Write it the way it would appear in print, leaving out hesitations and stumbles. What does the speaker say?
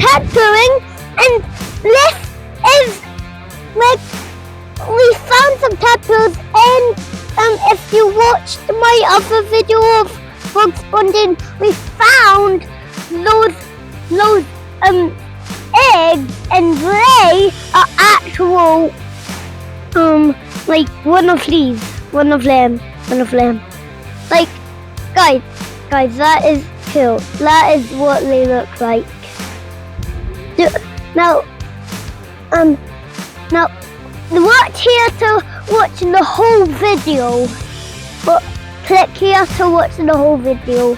tadpoling, and this is like we found some tadpoles, and if you watched my other video of frogspawn, we found those eggs, and they are actual like one of them. Like guys, that is cool. That is what they look like. Now watch here to watch the whole video. But click here to watch the whole video.